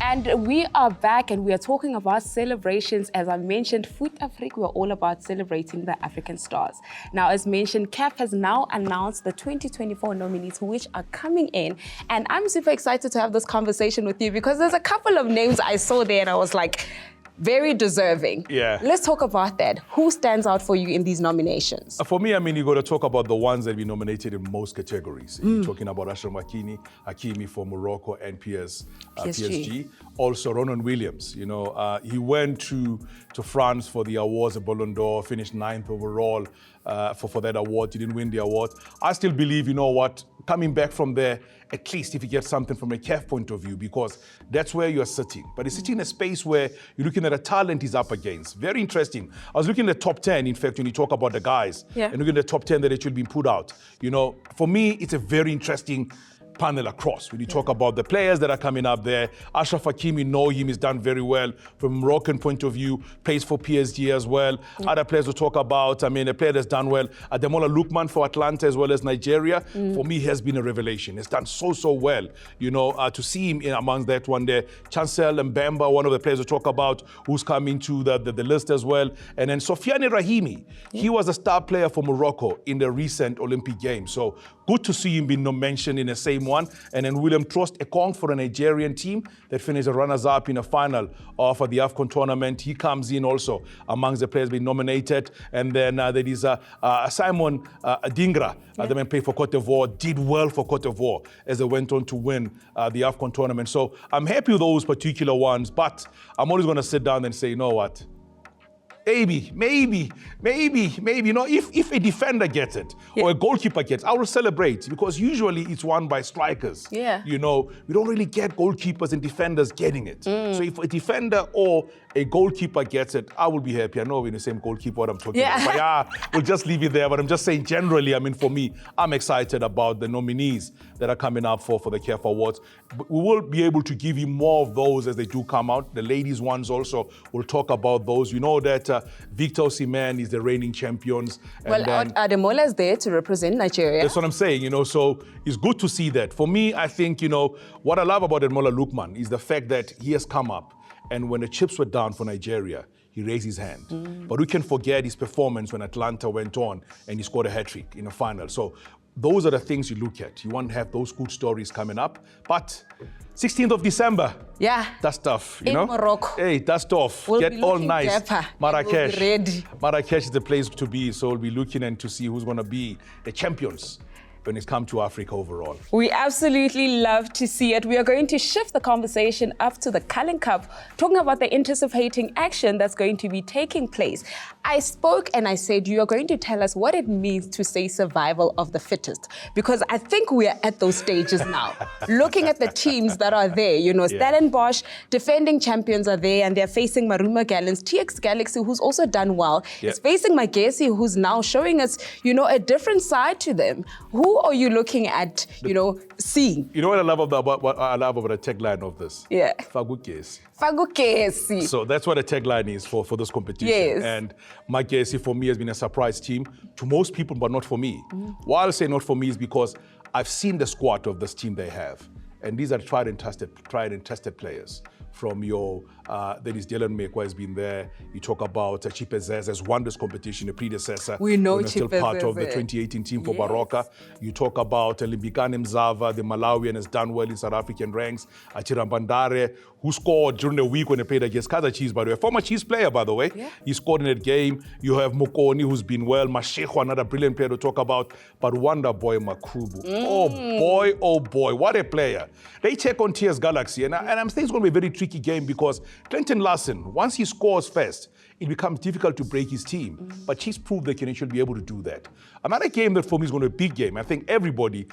And we are back and we are talking about celebrations. As I mentioned, Fut-Afrique, we're all about celebrating the African stars. Now, as mentioned, CAF has now announced the 2024 nominees which are coming in. And I'm super excited to have this conversation with you because there's a couple of names I saw there and I was like, very deserving. Yeah. Let's talk about that. Who stands out for you in these nominations? For me, I mean, you got to talk about the ones that we nominated in most categories. You're talking about Achraf Hakimi for Morocco and PSG. Also, Ronan Williams. You know, he went to France for the awards, the Ballon d'Or, finished 9th overall for that award. He didn't win the award. I still believe, you know what, coming back from there, at least if you get something from a CAF point of view, because that's where you're sitting. But it's sitting in a space where you're looking at a talent he's up against. Very interesting. I was looking at the top 10, in fact, when you talk about the guys, and looking at the top 10 that it should be put out. You know, for me, it's a very interesting panel across. When you talk about the players that are coming up there, Achraf Hakimi, know him, he's done very well. From a Moroccan point of view, plays for PSG as well. Other players we talk about, I mean, a player that's done well, Ademola Lookman for Atlanta as well as Nigeria, for me has been a revelation. He's done so well, you know, to see him in amongst that one there. Chancel Mbeumo, one of the players we talk about, who's coming to the list as well. And then Sofiane Rahimi, he was a star player for Morocco in the recent Olympic Games. So good to see him being mentioned in the same one. And then William Trost Ekong for the Nigerian team that finished the runners-up in the final of the AFCON tournament. He comes in also amongst the players being nominated. And then there is Simon Adingra, the man played for Cote d'Ivoire, did well for Cote d'Ivoire as they went on to win the AFCON tournament. So I'm happy with those particular ones, but I'm always going to sit down and say, you know what? Maybe, you know, if a defender gets it or a goalkeeper gets it, I will celebrate because usually it's won by strikers. You know, we don't really get goalkeepers and defenders getting it. So if a defender or a goalkeeper gets it, I will be happy. I know we're in the same goalkeeper, what I'm talking about. But we'll just leave it there. But I'm just saying generally, I mean, for me, I'm excited about the nominees that are coming up for the CAF Awards. We will be able to give you more of those as they do come out. The ladies' ones also, we'll talk about those. You know that Victor Osimhen is the reigning champions. Well, Ademola is there to represent Nigeria. That's what I'm saying, you know, so it's good to see that. For me, I think, you know, what I love about Ademola Lookman is the fact that he has come up, and when the chips were down for Nigeria, he raised his hand. But we can forget his performance when Atlanta went on and he scored a hat-trick in the final. So those are the things you look at. You want to have those good stories coming up. But 16th of December, that's tough, you know? Morocco. Hey, that's tough. Get all nice. Marrakesh. Marrakesh is the place to be. So we'll be looking and to see who's going to be the champions when it's come to Africa overall. We absolutely love to see it. We are going to shift the conversation up to the Cullen Cup, talking about the anticipating action that's going to be taking place. I spoke and I said, you are going to tell us what it means to say survival of the fittest, because I think we are at those stages now. Looking at the teams that are there, you know, Stellenbosch, defending champions are there, and they're facing Marumo Gallants. TX Galaxy, who's also done well, is facing Magesi, who's now showing us, you know, a different side to them. Who are you looking at, you know, seeing? You know what I love about the tagline of this? Fagukesi. Fagukesi. So that's what the tagline is for this competition. And Magesi, for me, has been a surprise team to most people, but not for me. Why I'll say not for me is because I've seen the squad of this team they have. And these are tried and tested players. From your, there is Dylan Mekwa has been there. You talk about Chipezes has won this competition, the predecessor. We know Chipezes. Still part of the 2018 team for Baroka. You talk about Limbikane Mzava, the Malawian has done well in South African ranks. Achira Bandare, who scored during the week when they played against Kaizer Chiefs, by the way. Former Chiefs player, by the way. He scored in that game. You have Mokoni, who's been well. Mashekho, another brilliant player to talk about. But Wonder Boy Makrubu. Oh boy, what a player. They take on TX Galaxy, and I'm saying it's going to be a very tricky game because Clinton Larson, once he scores first, it becomes difficult to break his team. But Chiefs proved they can actually be able to do that. Another game that for me is going to be a big game. I think everybody,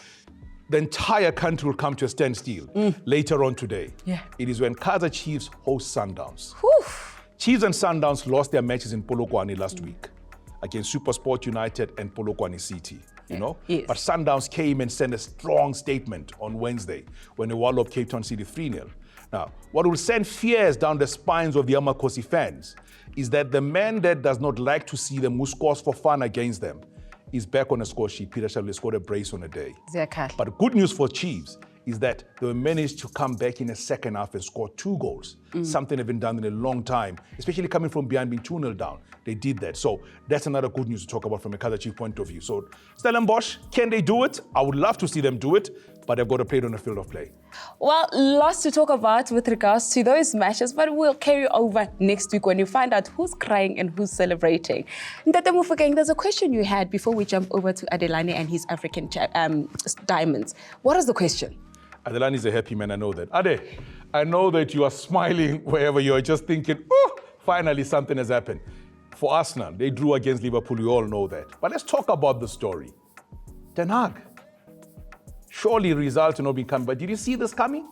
the entire country will come to a standstill later on today. It is when Kaizer Chiefs host Sundowns. Chiefs and Sundowns lost their matches in Polokwane last week against SuperSport United and Polokwane City. You know? But Sundowns came and sent a strong statement on Wednesday when they walloped Cape Town City 3-0. Now, what will send fears down the spines of the Amakosi fans is that the man that does not like to see them who scores for fun against them is back on the score sheet. Peter Shavle scored a brace on a day. But good news for Chiefs is that they managed to come back in the second half and score 2 goals. Something they've been done in a long time, especially coming from behind, being 2-0 down. They did that. So that's another good news to talk about from a Kaizer Chiefs point of view. So Stellenbosch, can they do it? I would love to see them do it, but they've got to play it on the field of play. Well, lots to talk about with regards to those matches, but we'll carry over next week when you find out who's crying and who's celebrating. Ntate Mofokeng, there's a question you had before we jump over to Adelani and his African diamonds. What is the question? Adelani is a happy man, I know that. Ade, I know that you are smiling wherever you are, just thinking, oh, finally something has happened. For Arsenal, they drew against Liverpool, we all know that. But let's talk about the story. Ten Hag. Surely results will not be coming, but did you see this coming?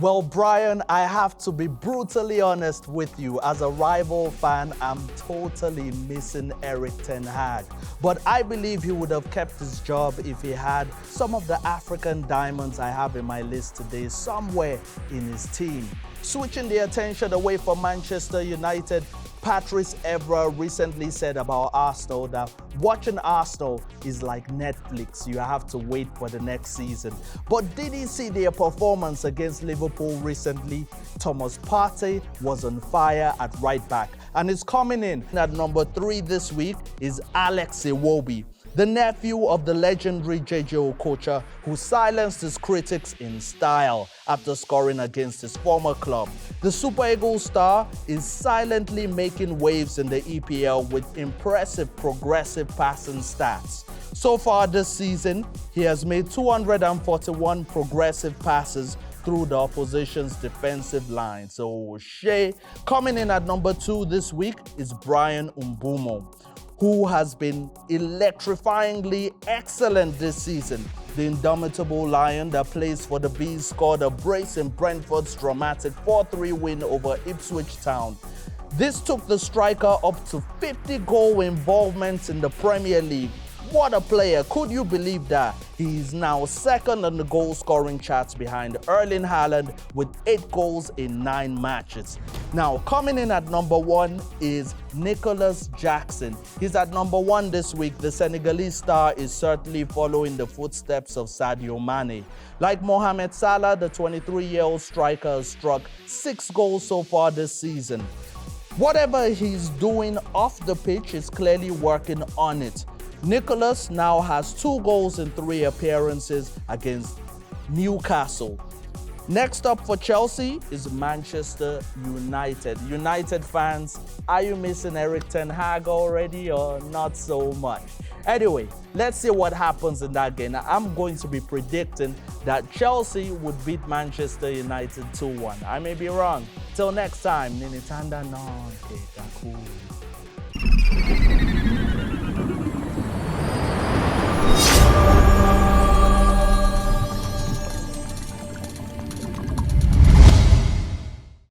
Well, Bryan, I have to be brutally honest with you. As a rival fan, I'm totally missing Erik ten Hag. But I believe he would have kept his job if he had some of the African diamonds I have in my list today somewhere in his team. Switching the attention away from Manchester United, Patrice Evra recently said about Arsenal that watching Arsenal is like Netflix. You have to wait for the next season. But did he see their performance against Liverpool recently? Thomas Partey was on fire at right back. And is coming in at number 3 this week is Alex Iwobi, the nephew of the legendary JJ Okocha, who silenced his critics in style after scoring against his former club. The Super Eagles star is silently making waves in the EPL with impressive progressive passing stats. So far this season, he has made 241 progressive passes through the opposition's defensive line. So Shea, coming in at number 2 this week is Bryan Mbeumo, who has been electrifyingly excellent this season. The indomitable Lion that plays for the Bees scored a brace in Brentford's dramatic 4-3 win over Ipswich Town. This took the striker up to 50 goal involvements in the Premier League. What a player, could you believe that? He is now second on the goal scoring charts behind Erling Haaland with 8 goals in 9 matches. Now coming in at number 1 is Nicolas Jackson. He's at number 1 this week. The Senegalese star is certainly following the footsteps of Sadio Mane. Like Mohamed Salah, the 23-year-old striker has struck 6 goals so far this season. Whatever he's doing off the pitch is clearly working on it. Nicolas now has 2 goals in 3 appearances against Newcastle. Next up for Chelsea is Manchester United. United fans, are you missing Erik ten Hag already or not so much? Anyway, let's see what happens in that game. Now, I'm going to be predicting that Chelsea would beat Manchester United 2-1. I may be wrong. Till next time, Ninitanda non.